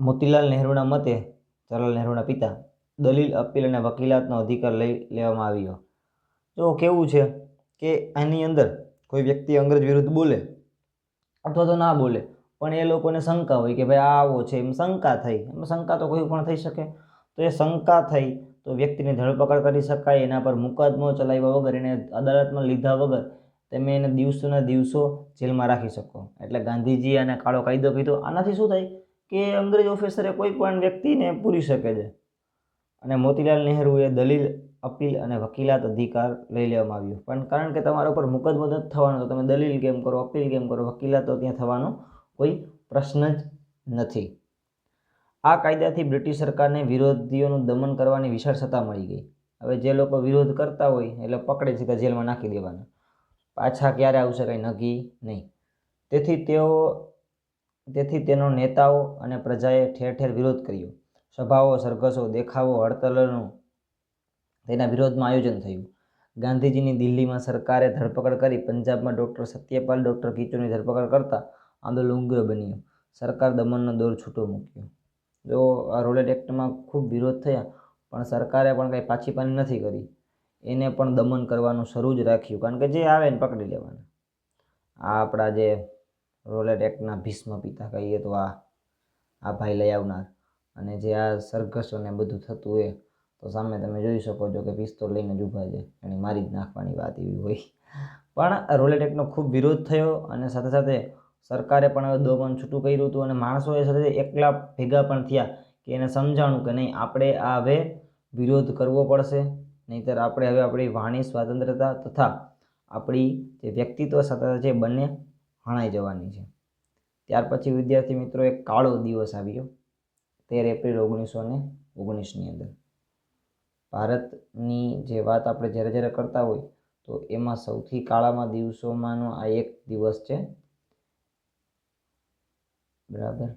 મોતીલાલ નહેરુના મતે, જવાહરલાલ નહેરુના પિતા, દલીલ, અપીલ અને વકીલાતનો અધિકાર લઈ લેવામાં આવ્યો. જો કેવું છે કે આની અંદર કોઈ વ્યક્તિ અંગ્રેજ વિરુદ્ધ બોલે અથવા તો ના બોલે, પણ એ લોકોને શંકા હોય કે ભાઈ આ આવો છે, એમ શંકા થઈ, એમ શંકા તો કોઈ પણ થઈ શકે. તો એ શંકા થઈ તો વ્યક્તિની ધરપકડ કરી શકાય, એના પર મુકદ્દમો ચલાવ્યા વગર, એને અદાલતમાં લીધા વગર તમે એને દિવસોના દિવસો જેલમાં રાખી શકો. એટલે ગાંધીજી આને કાળો કાયદો કીધો. આનાથી શું થાય કે અંગ્રેજ ઓફિસરે કોઈ પણ વ્યક્તિને પૂરી શકે છે. અને મોતીલાલ નહેરુએ દલીલ, અપીલ અને વકીલાત અધિકાર લઈ લેવામાં આવ્યો. પણ કારણ કે તમારા ઉપર મુકદ્દમો નથી થવાનો, તો તમે દલીલ કેમ કરો, અપીલ કેમ કરો, વકીલાત તો ત્યાં થવાનો કોઈ પ્રશ્ન જ નથી. આ કાયદાથી બ્રિટિશ સરકારને વિરોધીઓનું દમન કરવાની વિશાળ સત્તા મળી ગઈ. હવે જે લોકો વિરોધ કરતા હોય એટલે પકડી સીધા જેલમાં નાખી દેવાના, પાછા ક્યારે આવશે કંઈ નક્કી નહીં. તેથી તેનો નેતાઓ અને પ્રજાએ ઠેર ઠેર વિરોધ કર્યો. સભાઓ, સરઘસો, દેખાવો, હડતાલનું તેના વિરોધમાં આયોજન થયું. ગાંધીજીની દિલ્હીમાં સરકારે ધરપકડ કરી. પંજાબમાં ડૉક્ટર સત્યપાલ, ડૉક્ટર કિચોની ધરપકડ કરતા આંદોલન ઉગ્ર બન્યું. સરકાર દમનનો દોર છૂટો મૂક્યો. જો આ રોલેટ એક્ટમાં ખૂબ વિરોધ થયા, પણ સરકારે પણ કંઈ પાછીપાની નથી કરી. એને પણ દમન કરવાનું શરૂ જ રાખ્યું, કારણ કે જે આવે ને પકડી લેવાના. આ આપણા જે રોલેટ એક્ટના ભીષ્મ પિતા કહીએ તો આ ભાઈ લઈ આવનાર, અને જે આ સરઘસો ને બધું થતું હોય, તો સામે તમે જોઈ શકો છો કે પિસ્તોલ લઈને જ ઊભા છે, એને મારી જ નાખવાની વાત એવી હોય. પણ રોલેટ એક્ટનો ખૂબ વિરોધ થયો, અને સાથે સાથે સરકારે પણ હવે દમન છૂટું કર્યું હતું, અને માણસોએ સાથે એકલા ભેગા પણ થયા કે એને સમજાણું કે નહીં, આપણે આ હવે વિરોધ કરવો પડશે, નહીંતર આપણે હવે આપણી વાણી સ્વાતંત્રતા તથા આપણી જે વ્યક્તિત્વ સ્વતંત્રતા છે બંને હણાઈ જવાની છે. ત્યાર પછી વિદ્યાર્થી મિત્રો એક કાળો દિવસ આવ્યો 13 એપ્રિલ 1919ની અંદર. ભારતની જે વાત આપણે જ્યારે જ્યારે કરતા હોય તો એમાં સૌથી કાળામાં દિવસોમાંનો આ એક દિવસ છે. બરાબર,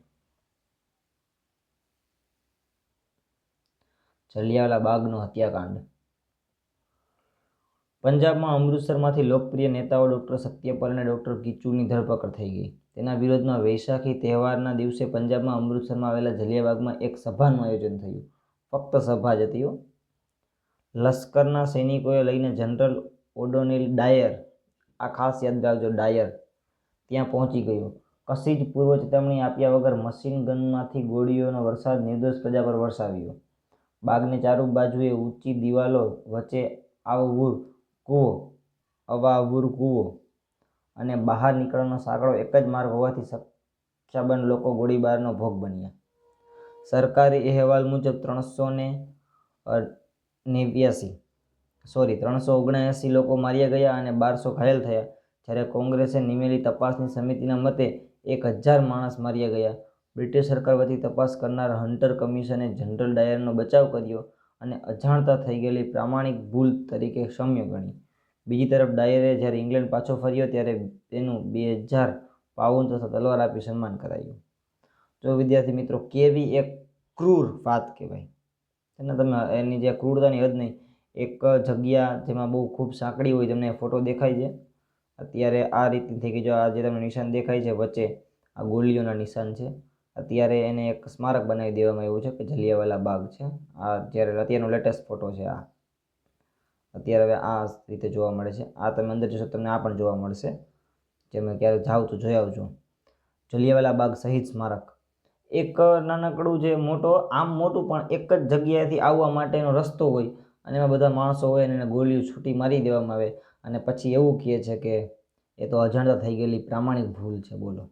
જલિયાવાલા બાગનો હત્યાકાંડ. પંજાબમાં અમૃતસરમાંથી લોકપ્રિય નેતાઓ ડૉક્ટર સત્યપાલ અને ડૉક્ટર કિચુની ધરપકડ થઈ ગઈ. તેના વિરોધમાં વૈશાખી તહેવારના દિવસે પંજાબમાં અમૃતસરમાં આવેલા જલિયાબાગમાં એક સભાનું આયોજન થયું. ફક્ત સભા જ હતી. લશ્કરના સૈનિકોએ લઈને જનરલ ઓડોનિલ ડાયર, આ ખાસ યાદ રાખજો, ડાયર ત્યાં પહોંચી ગયો. કશી જ પૂર્વ ચેતવણી આપ્યા વગર મશીન ગનમાંથી ગોળીઓનો વરસાદ નિર્દોષ પ્રજા પર વરસાવ્યો. બાગની ચારે બાજુએ ઊંચી દિવાલો, વચ્ચે અવાવૂર કૂવો અને બહાર નીકળવાનો સાંકડો એક જ માર્ગ હોવાથી સંખ્યાબંધ લોકો ગોળીબારનો ભોગ બન્યા. સરકારી અહેવાલ મુજબ 379 લોકો માર્યા ગયા અને 1200 ઘાયલ થયા, જ્યારે કોંગ્રેસે નિમેલી તપાસની સમિતિના મતે 1000 માણસ માર્યા ગયા. બ્રિટિશ સરકાર વતી તપાસ કરનાર હન્ટર કમિશને જનરલ ડાયરનો બચાવ કર્યો અને અજાણતા થઈ ગયેલી પ્રામાણિક ભૂલ તરીકે ક્ષમ્ય ગણી. બીજી તરફ ડાયરે જ્યારે ઇંગ્લેન્ડ પાછો ફર્યો ત્યારે તેનું 2000 પાઉન્ડ તથા તલવાર આપી સન્માન કરાયું. જો વિદ્યાર્થી મિત્રો, કેવી એક ક્રૂર વાત કહેવાય એને, તમે એની જે ક્રૂરતાની હદ નહીં. એક જગ્યા જેમાં બહુ ખૂબ સાંકડી હોય, તમને ફોટો દેખાય છે અત્યારે આ રીતની થઈ ગઈ. જો આ જે તમને નિશાન દેખાય છે વચ્ચે, આ ગોળીઓના નિશાન છે. અત્યારે એને એક સ્મારક બનાવી દેવામાં આવ્યું છે કે જલિયાવાલા બાગ છે. આ જ્યારે અત્યારનો લેટેસ્ટ ફોટો છે. આ અત્યારે હવે આ રીતે જોવા મળે છે. આ તમે અંદર જોશો તમને આ પણ જોવા મળશે. જેમાં ક્યારે જાઓ તો જોઈ આવજો. જલિયાવાલા બાગ શહીદ સ્મારક એક નાનકડું જે આમ મોટું પણ એક જ જગ્યાએથી આવવા માટેનો રસ્તો હોય, અને એમાં બધા માણસો હોય અને એને ગોળીઓ છૂટી મારી દેવામાં આવે, અને પછી એવું કહે છે કે એ તો અજાણતા થઈ ગયેલી પ્રામાણિક ભૂલ છે. બોલો.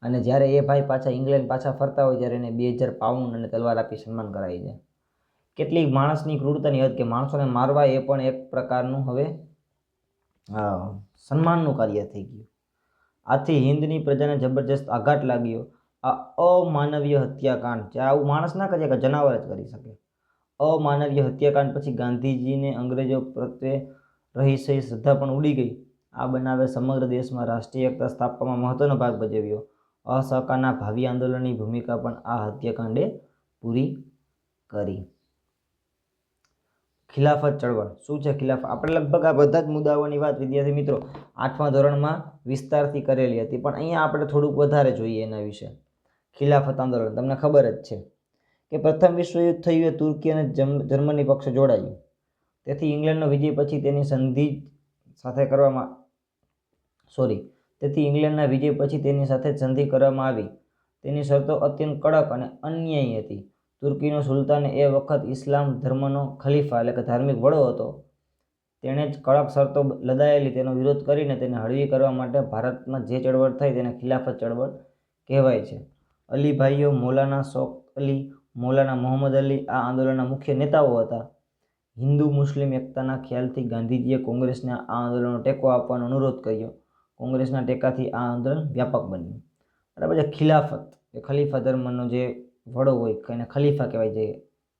અને જ્યારે એ ભાઈ પાછા ઇંગ્લેન્ડ પાછા ફરતા હોય ત્યારે એને 2000 પાઉન્ડ અને તલવાર આપી સન્માન કરાવી છે. કેટલીક માણસની ક્રૂરતાની હદ કે માણસોને મારવા એ પણ એક પ્રકારનું હવે સન્માનનું કાર્ય થઈ ગયું. આથી હિન્દની પ્રજાને જબરજસ્ત આઘાત લાગ્યો. આ અમાનવીય હત્યાકાંડ, જે આવું માણસ ના કરી શકે, જનાવર જ કરી શકે. અમાનવીય હત્યાકાંડ પછી ગાંધીજીને અંગ્રેજો પ્રત્યે રહી શ્રદ્ધા પણ ઉડી ગઈ. આ બનાવે સમગ્ર દેશમાં રાષ્ટ્રીય એકતા સ્થાપવામાં મહત્વનો ભાગ ભજવ્યો. અસહકારના ભાવિ આંદોલનની ભૂમિકા પણ આ હત્યાકાંડે પૂરી કરી. ખિલાફત ચળવળ શું છે? ખિલાફત આપણે લગભગ આ બધા જ મુદ્દાઓની વાત વિદ્યાર્થી મિત્રો 8મા ધોરણમાં વિસ્તારથી કરેલી હતી, પણ અહીંયા આપણે થોડુંક વધારે જોઈએ એના વિશે. ખિલાફત આંદોલન તમને ખબર જ છે કે પ્રથમ વિશ્વયુદ્ધ થયું એ તુર્કી અને જર્મની પક્ષ જોડાયું. તેથી ઇંગ્લેન્ડનો વિજય પછી તેની સંધિ સાથે ઇંગ્લેન્ડના વિજય પછી તેની સાથે સંધિ કરવામાં આવી. તેની શરતો અત્યંત કડક અને અન્યાયી હતી. તુર્કીનો સુલતાન એ વખત ઇસ્લામ ધર્મનો ખલીફા એટલે કે ધાર્મિક વડો હતો. તેણે જ કડક શરતો લદાયેલી તેનો વિરોધ કરીને તેને હળવી કરવા માટે ભારતમાં જે ચળવળ થઈ તેને ખિલાફત ચળવળ કહેવાય છે. અલીભાઈઓ, મૌલાના શૌકત અલી, મૌલાના મોહમ્મદ અલી આ આંદોલનના મુખ્ય નેતાઓ હતા. હિન્દુ મુસ્લિમ એકતાના ખ્યાલથી ગાંધીજીએ કોંગ્રેસને આ આંદોલનનો ટેકો આપવાનો અનુરોધ કર્યો. કોંગ્રેસના ટેકાથી આ આંદોલન વ્યાપક બન્યું. બરાબર છે. ખિલાફત એ ખલીફા ધર્મનો જે વડો હોય એને ખલીફા કહેવાય, જે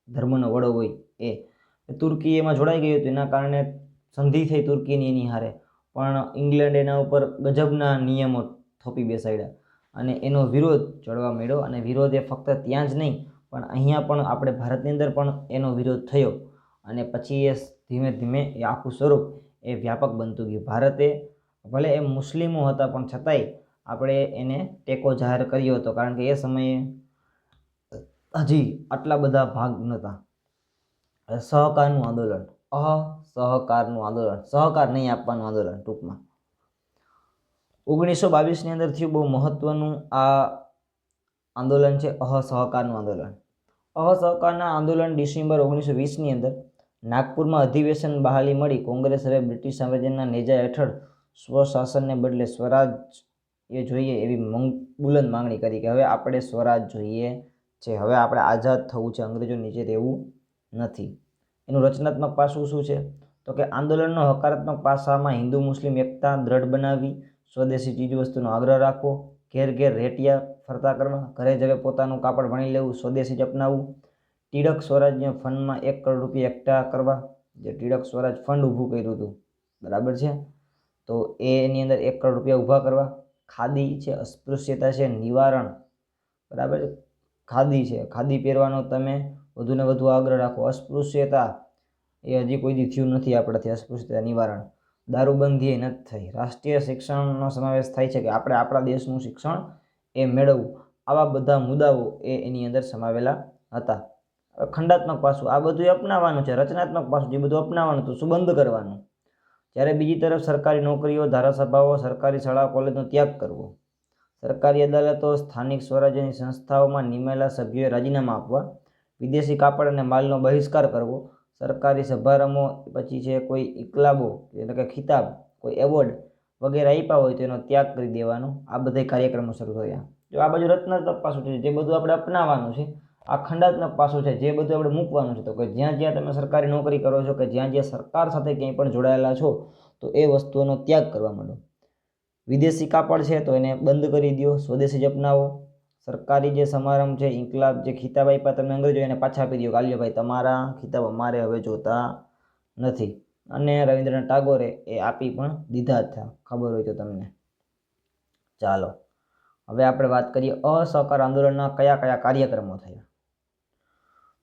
ધર્મનો વડો હોય એ તુર્કી એમાં જોડાઈ ગયું હતું. એના કારણે સંધિ થઈ તુર્કીની એની હારે, પણ ઇંગ્લેન્ડ એના ઉપર ગજબના નિયમો થોપી બેસાડ્યા અને એનો વિરોધ ચડવા માંડ્યો. અને વિરોધ એ ફક્ત ત્યાં જ નહીં પણ અહીંયા પણ આપણે ભારતની અંદર પણ એનો વિરોધ થયો અને પછી એ ધીમે ધીમે એ આખું સ્વરૂપ એ વ્યાપક બનતું ગયું. ભારતે ભલે એ મુસ્લિમો હતા પણ છતાંય આપણે એને ટેકો જાહેર કર્યો હતો, કારણ કે એ સમયે હજી આટલા બધા ભાગ નહોતા. સહકારનું આંદોલન, અસહકારનું આંદોલન, સહકાર નહીં આપવાનું આંદોલન ટૂંકમાં 1922ની અંદર થયું. બહુ મહત્વનું આ આંદોલન છે અસહકારનું આંદોલન. અસહકારના આંદોલન ડિસેમ્બર 1920ની અંદર નાગપુરમાં અધિવેશન બહાલી મળી. કોંગ્રેસ હવે બ્રિટિશ સામ્રાજ્યના નેજા હેઠળ સ્વશાસનને બદલે સ્વરાજ એ જોઈએ એવી બુલંદ માંગણી કરી કે હવે આપણે સ્વરાજ જોઈએ છે, હવે આપણે આઝાદ થવું છે, અંગ્રેજો નીચે રહેવું નથી. એનું રચનાત્મક પાસું શું છે? તો કે આંદોલનનો હકારાત્મક પાસામાં હિન્દુ મુસ્લિમ એકતા દ્રઢ બનાવી, સ્વદેશી ચીજવસ્તુનો આગ્રહ રાખવો, ઘેર ઘેર રેટિયા ફરતા કરવા, ઘરે જ હવે પોતાનું કાપડ વણી લેવું, સ્વદેશી જ અપનાવવું, ટિળક સ્વરાજ્ય ફંડમાં 1 કરોડ રૂપિયા એકઠા કરવા, જે ટિળક સ્વરાજ ફંડ ઊભું કર્યું હતું, બરાબર છે, તો એની અંદર 1 કરોડ રૂપિયા ઊભા કરવા. ખાદી છે, અસ્પૃશ્યતા છે, નિવારણ, બરાબર, ખાદી છે, ખાદી પહેરવાનો તમે વધુને વધુ આગ્રહ રાખો. અસ્પૃશ્યતા એ હજી કોઈ દી થયું નથી આપણાથી, અસ્પૃશ્યતા નિવારણ. દારૂબંધી એ નથી થઈ. રાષ્ટ્રીય શિક્ષણનો સમાવેશ થાય છે કે આપણે આપણા દેશનું શિક્ષણ એ મેળવવું. આવા બધા મુદ્દાઓ એની અંદર સમાવેલા હતા. ખંડાત્મક પાસું આ બધું અપનાવવાનું છે. રચનાત્મક પાસું જે બધું અપનાવવાનું હતું, શું બંધ કરવાનું. જ્યારે બીજી તરફ સરકારી નોકરીઓ, ધારાસભાઓ, સરકારી શાળા કોલેજનો ત્યાગ કરવો. સરકારી અદાલતો, સ્થાનિક સ્વરાજ્યની સંસ્થાઓમાં નિમાયેલા સભ્યોએ રાજીનામા આપવા. વિદેશી કાપડ અને માલનો બહિષ્કાર કરવો. સરકારી સમારંભો પછી છે કોઈ ઇકલાબો એટલે કે ખિતાબ, કોઈ એવોર્ડ વગેરે આપ્યા હોય તો એનો ત્યાગ કરી દેવાનો. આ બધા કાર્યક્રમો શરૂ થયા. જો આ બાજુ રચનાત્મક પાસું છે, જે બધું આપણે અપનાવવાનું છે. આ ખંડાત્મક પાસું છે, જે બધું આપણે મૂકવાનું છે. તો કે જ્યાં જ્યાં તમે સરકારી નોકરી કરો છો કે જ્યાં જ્યાં સરકાર સાથે ક્યાંય પણ જોડાયેલા છો તો એ વસ્તુઓનો ત્યાગ કરવા માંડો. વિદેશી કાપડ છે તો એને બંધ કરી દો, સ્વદેશી જ અપનાવો. સરકારી જે સમારંભ છે, ઇન્કલાબ, જે ખિતાબ આપ્યા તમે અંગ્રેજો એને પાછા આપી દો. કાલ્યો ભાઈ તમારા ખિતાબ અમારે હવે જોતા નથી. અને રવિન્દ્રનાથ ટાગોરે એ આપી પણ દીધા હતા, ખબર હોય તો તમને. ચાલો હવે આપણે વાત કરીએ અસહકાર આંદોલનના કયા કયા કાર્યક્રમો થયા.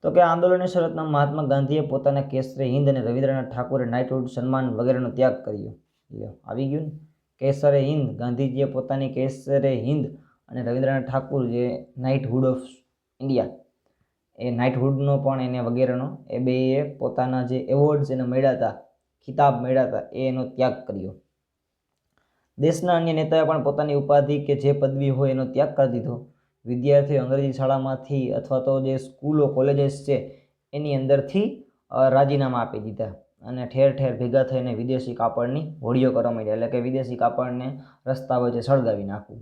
તો કે આંદોલનની શરૂઆતમાં મહાત્મા ગાંધીએ પોતાના કેસરે હિન્દ અને રવિન્દ્રનાથ ઠાકુરે નાઇટહુડ સન્માન વગેરેનો ત્યાગ કર્યો. આવી ગયું ને, કેસરે હિન્દ, ગાંધીજીએ પોતાની કેસરે હિન્દ અને રવિન્દ્રનાથ ઠાકુર જે નાઇટહુડ ઓફ ઇન્ડિયા એ નાઇટહુડનો પણ એને વગેરેનો એ બેએ પોતાના જે એવોર્ડ્સ એને મળ્યા હતા, ખિતાબ મળ્યા હતા, એનો ત્યાગ કર્યો. દેશના અન્ય નેતાએ પણ પોતાની ઉપાધિ કે જે પદવી હોય એનો ત્યાગ કરી દીધો. વિદ્યાર્થીઓ અંગ્રેજી શાળામાંથી અથવા તો જે સ્કૂલો કોલેજીસ છે એની અંદરથી રાજીનામા આપી દીધા અને ઠેર ઠેર ભેગા થઈને વિદેશી કાપડની હોડીઓ કરવા માંડ્યા, એટલે કે વિદેશી કાપડને રસ્તા વચ્ચે સળગાવી નાખવું.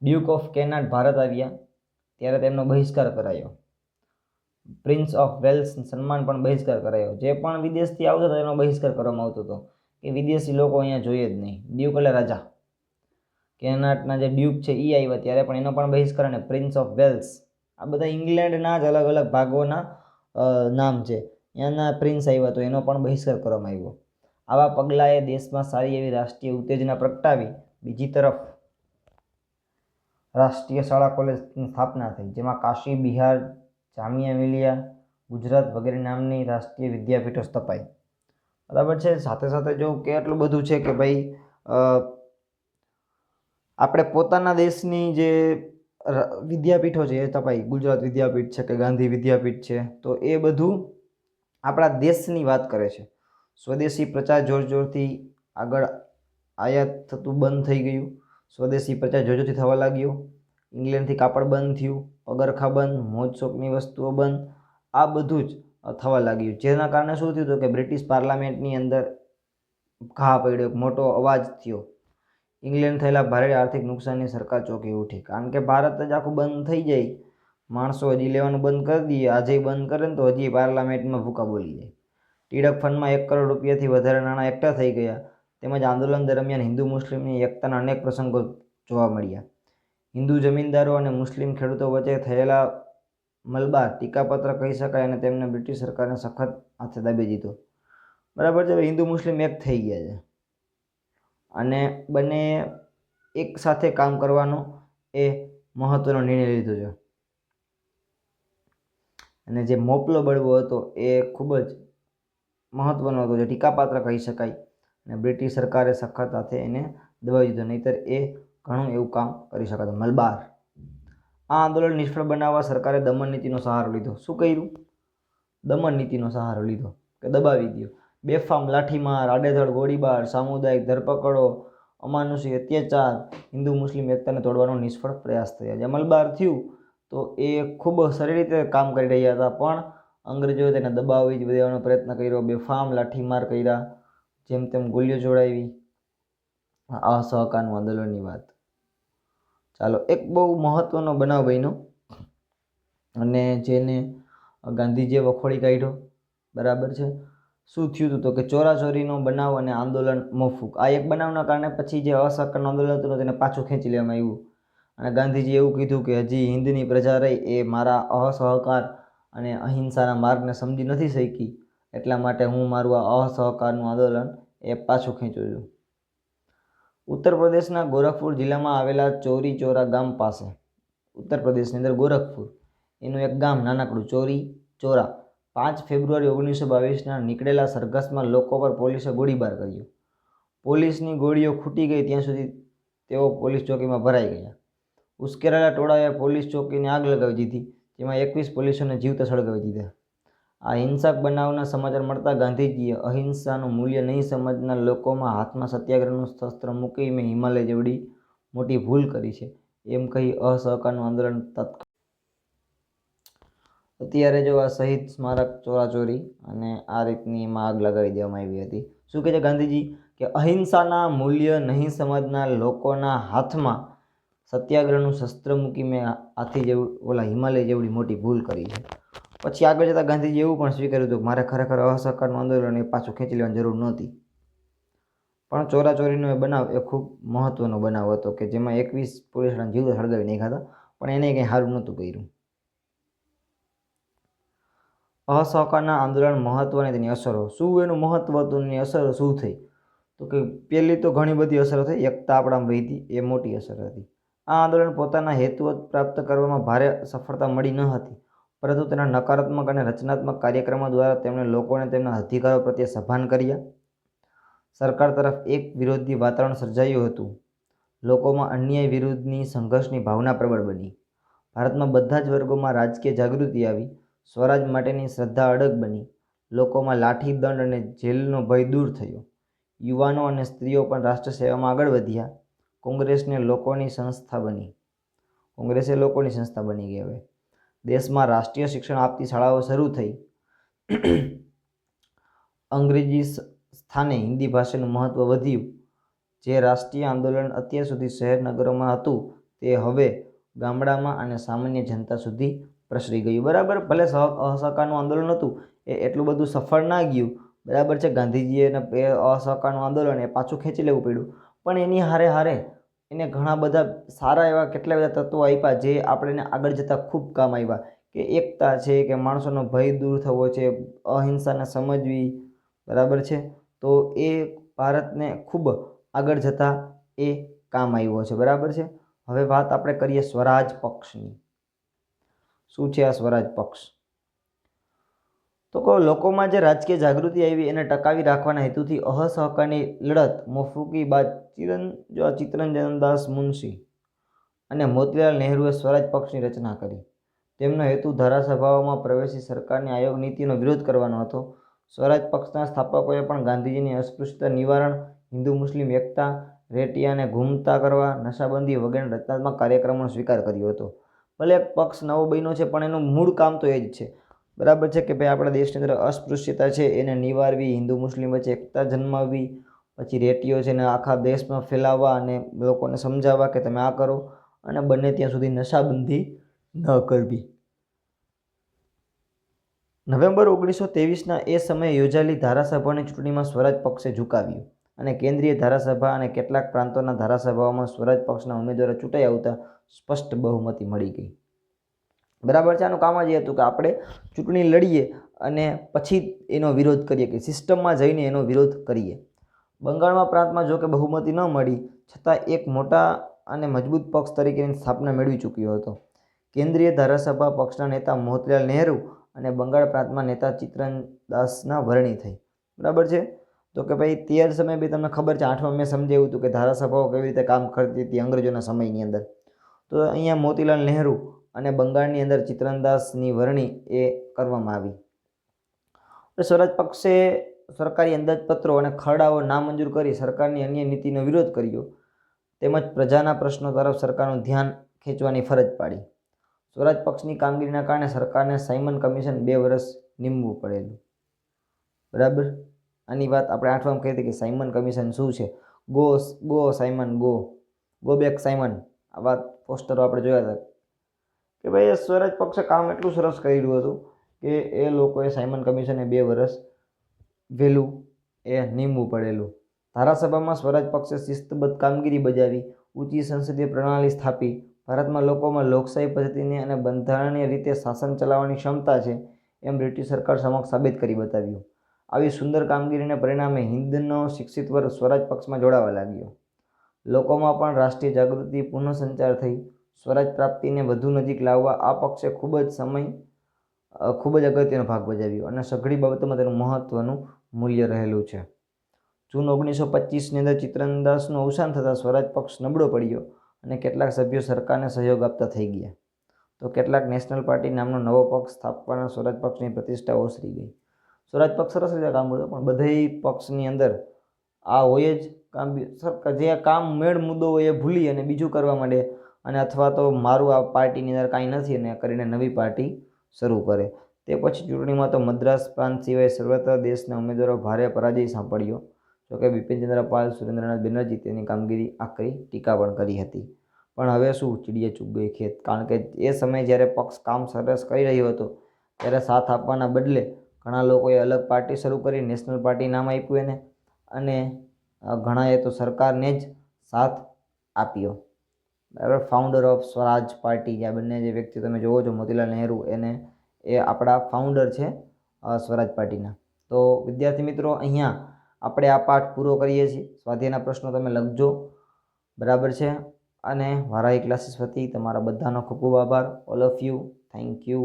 ડ્યુક ઓફ કેનાટ ભારત આવ્યા ત્યારે તેમનો બહિષ્કાર કરાયો. પ્રિન્સ ઓફ વેલ્સ સન્માન પણ બહિષ્કાર કરાયો. જે પણ વિદેશથી આવતો હતો એનો બહિષ્કાર કરવામાં આવતો હતો કે વિદેશી લોકો અહીંયા જોઈએ જ નહીં. ડ્યુક એટલે રાજા. કેનાટના જે ડ્યુક છે એ આવ્યા ત્યારે પણ એનો પણ બહિષ્કાર. અને પ્રિન્સ ઓફ વેલ્સ, આ બધા ઇંગ્લેન્ડના જ અલગ અલગ ભાગોના નામ છે. ત્યાંના પ્રિન્સ આવ્યા તો એનો પણ બહિષ્કાર કરવામાં આવ્યો. આવા પગલાંએ દેશમાં સારી એવી રાષ્ટ્રીય ઉત્તેજના પ્રગટાવી. બીજી તરફ રાષ્ટ્રીય શાળા કોલેજની સ્થાપના થઈ, જેમાં કાશી બિહાર, જામિયા મિલિયા, ગુજરાત વગેરે નામની રાષ્ટ્રીય વિદ્યાપીઠો સ્થપાઈ. બરાબર છે. સાથે સાથે જો કે એટલું બધું છે કે ભાઈ આપણે પોતાના દેશની જે વિદ્યાપીઠો છે એ તપાઈ, ગુજરાત વિદ્યાપીઠ છે કે ગાંધી વિદ્યાપીઠ છે, તો એ બધું આપણા દેશની વાત કરે છે. સ્વદેશી પ્રચાર જોર જોરથી આગળ આયાત થતું બંધ થઈ ગયું, સ્વદેશી પ્રચાર જોર જોરથી થવા લાગ્યો, ઇંગ્લેન્ડથી કાપડ બંધ થયું, પગરખા બંધ, મોજ શોખની વસ્તુઓ બંધ, આ બધું જ થવા લાગ્યું. જેના કારણે શું થયું હતું કે બ્રિટિશ પાર્લામેન્ટની અંદર ઘા પડ્યો, મોટો અવાજ થયો. ઇંગ્લેન્ડ થયેલા ભારે આર્થિક નુકસાનની સરકાર ચોંકી ઉઠી, કારણ કે ભારત જ આખું બંધ થઈ જાય, માણસો હજી લેવાનું બંધ કરી દઈએ, આજે બંધ કરે ને તો હજી પાર્લામેન્ટમાં ભૂકા બોલી જાય. ટિળક ફંડમાં 1 કરોડ રૂપિયાથી વધારે નાણાં એકઠા થઈ ગયા. તેમજ આંદોલન દરમિયાન હિન્દુ મુસ્લિમની એકતાના અનેક પ્રસંગો જોવા મળ્યા. હિન્દુ જમીનદારો અને મુસ્લિમ ખેડૂતો વચ્ચે થયેલા મલબાર ટીકાપત્ર કહી શકાય અને તેમને બ્રિટિશ સરકારને સખત હાથે દાબી દીધો. બરાબર છે. હિન્દુ મુસ્લિમ એક થઈ ગયા છે અને બંને એક સાથે કામ કરવાનો એ મહત્વનો નિર્ણય લીધો છે. અને જે મોપલો બળવો હતો એ ખૂબ જ મહત્વનો હતો, જે ટીકાપાત્ર કહી શકાય, અને બ્રિટિશ સરકારે સખત હાથે એને દબાવી દીધો, નહીંતર એ ઘણું એવું કામ કરી શકાતું. મલબાર. આ આંદોલન નિષ્ફળ બનાવવા સરકારે દમન નીતિનો સહારો લીધો. શું કર્યું? દમન નીતિનો સહારો લીધો કે દબાવી દો. બેફામ લાઠીમાર, આડેધડ ગોળીબાર, સામુદાયિક ધરપકડો, અમાનુષી અત્યાચાર, હિન્દુ મુસ્લિમ એકતાને તોડવાનો નિષ્ફળ પ્રયાસ થયા. જે મલબાર થયું તો એ ખૂબ સારી રીતે કામ કરી રહ્યા હતા, પણ અંગ્રેજોએ તેને દબાવી દેવાનો પ્રયત્ન કર્યો, બેફામ લાઠીમાર કર્યા, જેમ તેમ ગોળીઓ ચોડાવી. અસહકારનું આંદોલનની વાત. ચાલો, એક બહુ મહત્વનો બનાવ બન્યો અને જેને ગાંધીજીએ વખોડી કાઢ્યો. બરાબર છે. શું થયું હતું તો કે ચોરાચોરીનો બનાવ અને આંદોલન મોફૂક. આ એક બનાવના કારણે પછી જે અસહકારનું આંદોલન હતું તેને પાછું ખેંચી લેવામાં આવ્યું અને ગાંધીજીએ એવું કીધું કે હજી હિન્દની પ્રજા રહી એ મારા અસહકાર અને અહિંસાના માર્ગને સમજી નથી શકી, એટલા માટે હું મારું આ અસહકારનું આંદોલન એ પાછું ખેંચું છું. ઉત્તર પ્રદેશના ગોરખપુર જિલ્લામાં આવેલા ચોરી ચોરા ગામ પાસે, ઉત્તર પ્રદેશની અંદર ગોરખપુર એનું એક ગામ નાનકડું ચોરી ચોરા, 5 ફેબ્રુઆરી 1922ના નીકળેલા સરઘસમાં લોકો પર પોલીસે ગોળીબાર કર્યો. પોલીસની ગોળીઓ ખૂટી ગઈ ત્યાં સુધી તેઓ પોલીસ ચોકીમાં ભરાઈ ગયા. ઉશ્કેરાયેલા ટોળાએ પોલીસ ચોકીને આગ લગાવી દીધી, જેમાં 21 પોલીસોને જીવતા સળગાવી દીધા. આ હિંસક બનાવના સમાચાર મળતા ગાંધીજીએ અહિંસાનું મૂલ્ય નહીં સમજનાર લોકોમાં હાથમાં સત્યાગ્રહનું શસ્ત્ર મૂકી મેં હિમાલય જેવડી મોટી ભૂલ કરી છે એમ કહી અસહકારનું આંદોલન તત્કાળ. અત્યારે જો આ શહીદ સ્મારક ચોરાચોરી અને આ રીતની એમાં આગ લગાવી દેવામાં આવી હતી. શું કહે છે ગાંધીજી કે અહિંસાના મૂલ્ય નહીં સમજનાર લોકોના હાથમાં સત્યાગ્રહનું શસ્ત્ર મૂકી મેં હાથી જેવું હિમાલય જેવડી મોટી ભૂલ કરી છે. પછી આગળ જતાં ગાંધીજી એવું પણ સ્વીકાર્યું હતું કે મારે ખરેખર અસહકારનું આંદોલન એ પાછું ખેંચી લેવાની જરૂર નહોતી. પણ ચોરાચોરીનો એ બનાવ એ ખૂબ મહત્વનો બનાવ હતો કે જેમાં 21 પોલીસના જીવ સળગાવી નાખ્યા હતા, પણ એને કંઈ સારું નહોતું કર્યું. અસહકારના આંદોલન મહત્વ અને તેની અસરો. શું એનું મહત્વ હતું, એની અસરો શું થઈ? તો કે પહેલી તો ઘણી બધી અસરો થઈ. એકતા આપણામાં વધી, એ મોટી અસર હતી. આ આંદોલન પોતાના હેતુઓ પ્રાપ્ત કરવામાં ભારે સફળતા મળી ન હતી, પરંતુ તેના નકારાત્મક અને રચનાત્મક કાર્યક્રમો દ્વારા તેમણે લોકોને તેમના અધિકારો પ્રત્યે સભાન કર્યા. સરકાર તરફ એક વિરોધી વાતાવરણ સર્જાયું હતું. લોકોમાં અન્યાય વિરુદ્ધની સંઘર્ષની ભાવના પ્રબળ બની. ભારતમાં બધા જ વર્ગોમાં રાજકીય જાગૃતિ આવી. સ્વરાજ માટેની શ્રદ્ધા અડગ બની. લોકોમાં લાઠી દંડ અને જેલનો ભય દૂર થયો. યુવાનો અને સ્ત્રીઓ પણ રાષ્ટ્ર સેવામાં આગળ વધ્યા. કોંગ્રેસને લોકોની સંસ્થા બની. કોંગ્રેસે લોકોની સંસ્થા બની ગઈ. હવે દેશમાં રાષ્ટ્રીય શિક્ષણ આપતી શાળાઓ શરૂ થઈ. અંગ્રેજી સ્થાને હિન્દી ભાષાનું મહત્ત્વ વધ્યું. જે રાષ્ટ્રીય આંદોલન અત્યાર સુધી શહેર નગરોમાં હતું તે હવે ગામડામાં અને સામાન્ય જનતા સુધી પ્રસરી ગયું. બરાબર. ભલે અસહકારનું આંદોલન હતું એ એટલું બધું સફળ ના ગયું. બરાબર છે. ગાંધીજીએ અસહકારનું આંદોલન એ પાછું ખેંચી લેવું પડ્યું, પણ એની હારે હારે એને ઘણા બધા સારા એવા કેટલા બધા તત્વો આપ્યા જે આપણે આગળ જતાં ખૂબ કામ આવ્યા. કે એકતા છે, કે માણસોનો ભય દૂર થવો છે, અહિંસાને સમજવી. બરાબર છે. તો એ ભારતને ખૂબ આગળ જતાં એ કામ આવ્યો છે. બરાબર છે. હવે વાત આપણે કરીએ સ્વરાજ પક્ષની. શું છે આ સ્વરાજ પક્ષ? તો કહો લોકોમાં જે રાજકીય જાગૃતિ આવી એને ટકાવી રાખવાના હેતુથી અસહકારની લડત મોફૂકી બાદ ચિત્તરંજન દાસ મુનશી અને મોતીલાલ નહેરુએ સ્વરાજ પક્ષની રચના કરી. તેમનો હેતુ ધારાસભાઓમાં પ્રવેશી સરકારની આયોગ નીતિનો વિરોધ કરવાનો હતો. સ્વરાજ પક્ષના સ્થાપકોએ પણ ગાંધીજીની અસ્પૃશ્યતા નિવારણ, હિન્દુ મુસ્લિમ એકતા, રેટિયાને ઘૂમતા કરવા, નશાબંધી વગેરે રચનાત્મક કાર્યક્રમોનો સ્વીકાર કર્યો હતો. ભલે એક પક્ષ નવો બન્યો છે પણ એનું મૂળ કામ તો એ જ છે. બરાબર છે કે ભાઈ આપણા દેશની અંદર અસ્પૃશ્યતા છે એને નિવારવી, હિન્દુ મુસ્લિમ વચ્ચે એકતા જન્માવવી, પછી રેટીઓ છે એને આખા દેશમાં ફેલાવવા અને લોકોને સમજાવવા કે તમે આ કરો, અને બને ત્યાં સુધી નશાબંધી ન કરવી. નવેમ્બર 1923ના એ સમયે યોજાયેલી ધારાસભાની ચૂંટણીમાં સ્વરાજ પક્ષે ઝુકાવ્યું અને કેન્દ્રીય ધારાસભા અને કેટલાક પ્રાંતોના ધારાસભાઓમાં સ્વરાજ પક્ષના ઉમેદવારો ચૂંટાઈ આવતા સ્પષ્ટ બહુમતી મળી ગઈ. બરાબર છે. આનું કામ જ એ હતું કે આપણે ચૂંટણી લડીએ અને પછી એનો વિરોધ કરીએ, કે સિસ્ટમમાં જઈને એનો વિરોધ કરીએ. બંગાળમાં પ્રાંતમાં જો કે બહુમતી ન મળી છતાં એક મોટા અને મજબૂત પક્ષ તરીકેની સ્થાપના મેળવી ચૂક્યો હતો. કેન્દ્રીય ધારાસભા પક્ષના નેતા મોતીલાલ નહેરુ અને બંગાળ પ્રાંતમાં નેતા ચિત્રનદાસના વરણી થઈ. બરાબર છે. તો કે ભાઈ તે સમયે બી તમને ખબર છે, 8મા મેં સમજાવ્યું હતું કે ધારાસભાઓ કેવી રીતે કામ કરતી હતી અંગ્રેજોના સમયની અંદર. તો અહીંયા મોતીલાલ નહેરુ અને બંગાળની અંદર ચિત્રનદાસની વરણી એ કરવામાં આવી. સ્વરાજ પક્ષે સરકારી અંદાજપત્રો અને ખરડાઓ નામંજૂર કરી સરકારની અન્ય નીતિનો વિરોધ કર્યો, તેમજ પ્રજાના પ્રશ્નો તરફ સરકારનું ધ્યાન ખેંચવાની ફરજ પાડી. સ્વરાજ પક્ષની કામગીરીના કારણે સરકારને સાયમન કમિશન 2 વર્ષ નીમવું પડેલું. બરાબર. આની વાત આપણે 8માં કહી હતી કે સાયમન કમિશન શું છે. Go Simon go back Simon. આ વાત પોસ્ટરો આપણે જોયા હતા કે ભાઈ સ્વરાજ પક્ષે કામ એટલું સરસ કર્યું હતું કે એ લોકોએ સાયમન કમિશને 2 વર્ષ વહેલું એ નીમવું પડેલું. ધારાસભામાં સ્વરાજ પક્ષે શિસ્તબદ્ધ કામગીરી બજાવી, ઊંચી સંસદીય પ્રણાલી સ્થાપી, ભારતમાં લોકોમાં લોકશાહી પદ્ધતિની અને બંધારણીય રીતે શાસન ચલાવવાની ક્ષમતા છે એમ બ્રિટિશ સરકાર સમક્ષ સાબિત કરી બતાવ્યું. આવી સુંદર કામગીરીને પરિણામે હિન્દનો શિક્ષિત વર્ગ સ્વરાજ પક્ષમાં જોડાવા લાગ્યો. લોકોમાં પણ રાષ્ટ્રીય જાગૃતિ પુનઃસંચાર થઈ. સ્વરાજ પ્રાપ્તિને વધુ નજીક લાવવા આ પક્ષે ખૂબ જ અગત્યનો ભાગ ભજવ્યો અને સઘળી બાબતોમાં તેનું મહત્વનું મૂલ્ય રહેલું છે. જૂન 1925ની અંદર ચિત્રનદાસનું અવસાન થતાં સ્વરાજ પક્ષ નબળો પડ્યો અને કેટલાક સભ્યો સરકારને સહયોગ આપતા થઈ ગયા. તો કેટલાક નેશનલ પાર્ટી નામનો નવો પક્ષ સ્થાપવાના સ્વરાજ પક્ષની પ્રતિષ્ઠા ઓસરી ગઈ. સ્વરાજ પક્ષ સરસ રીતે કામ કરતો પણ બધી પક્ષની અંદર આ હોય જ કામ, જે કામ મેળ મુદ્દો હોય એ ભૂલી અને બીજું કરવા માંડે, અને અથવા તો મારું આ પાર્ટીની અંદર કાંઈ નથી અને કરીને નવી પાર્ટી શરૂ કરે. તે પછી ચૂંટણીમાં તો મદ્રાસ પ્રાંત સિવાય સર્વત્ર દેશના ઉમેદવારો ભારે પરાજય સાંપડ્યો. જોકે બિપિનચંદ્ર પાલ, સુરેન્દ્રનાથ બેનર્જી તેની કામગીરી આકરી ટીકા પણ કરી હતી. પણ હવે શું, ચીડીએ ચૂક ગઈ ખેત. કારણ કે એ સમયે જ્યારે પક્ષ કામ સરસ કરી રહ્યો હતો ત્યારે સાથ આપવાના બદલે ઘણા લોકોએ અલગ પાર્ટી શરૂ કરી, નેશનલ પાર્ટી નામ આપ્યું એને, અને ઘણાએ તો સરકારને જ સાથ આપ્યો. બરાબર. ફાઉન્ડર ઓફ સ્વરાજ પાર્ટી, જે બંને જે વ્યક્તિ તમે જોવો છો, મોતીલાલ નહેરુ એ આપણા ફાઉન્ડર છે સ્વરાજ પાર્ટીના. તો વિદ્યાર્થી મિત્રો, અહીંયા આપણે આ પાઠ પૂરો કરીએ છીએ. સ્વાધ્યાયના પ્રશ્નો તમે લખજો. બરાબર છે. અને વારાહી ક્લાસીસ વતી તમારા બધાનો ખૂબ ખૂબ આભાર. All of you, thank you.